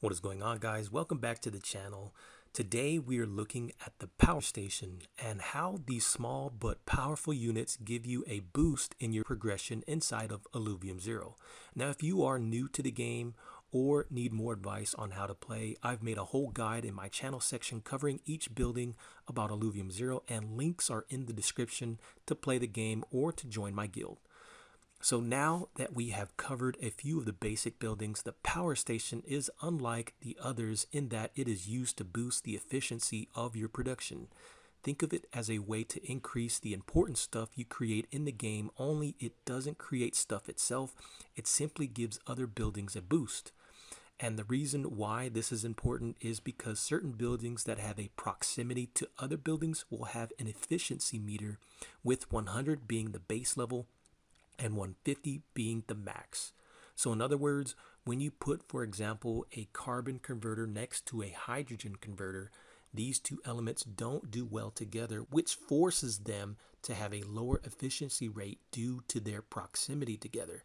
What is going on, guys? Welcome back to the channel. Today we are looking at the power station and how these small but powerful units give you a boost in your progression inside of Illuvium Zero. Now, if you are new to the game or need more advice on how to play, I've made a whole guide in my channel section covering each building about Illuvium Zero, and links are in the description to play the game or to join my guild. So now that we have covered a few of the basic buildings, the power station is unlike the others in that it is used to boost the efficiency of your production. Think of it as a way to increase the important stuff you create in the game, only it doesn't create stuff itself, it simply gives other buildings a boost. And the reason why this is important is because certain buildings that have a proximity to other buildings will have an efficiency meter, with 100 being the base level and 150 being the max. So in other words, when you put, for example, a carbon converter next to a hydrogen converter, these two elements don't do well together, which forces them to have a lower efficiency rate due to their proximity together.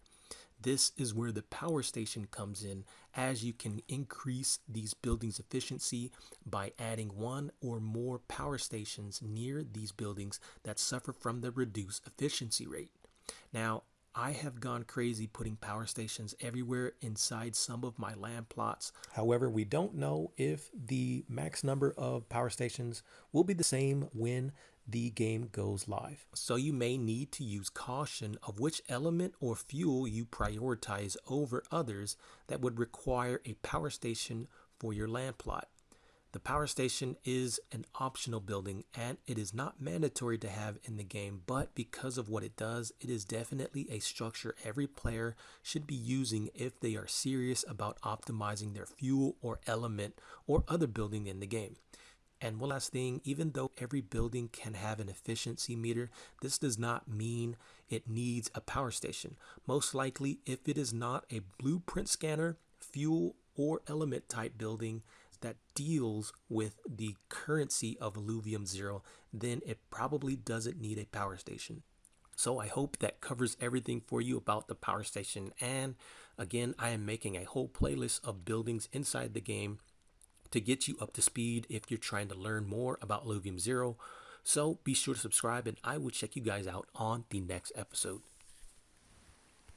This is where the power station comes in, as you can increase these buildings' efficiency by adding one or more power stations near these buildings that suffer from the reduced efficiency rate. Now, I have gone crazy putting power stations everywhere inside some of my land plots. However, we don't know if the max number of power stations will be the same when the game goes live. So you may need to use caution of which element or fuel you prioritize over others that would require a power station for your land plot. The power station is an optional building and it is not mandatory to have in the game, but because of what it does, it is definitely a structure every player should be using if they are serious about optimizing their fuel or element or other building in the game. And one last thing, even though every building can have an efficiency meter, this does not mean it needs a power station. Most likely, if it is not a blueprint scanner, fuel, or element type building that deals with the currency of Illuvium Zero, then it probably doesn't need a power station. So I hope that covers everything for you about the power station. And again, I am making a whole playlist of buildings inside the game to get you up to speed if you're trying to learn more about Illuvium Zero. So be sure to subscribe and I will check you guys out on the next episode.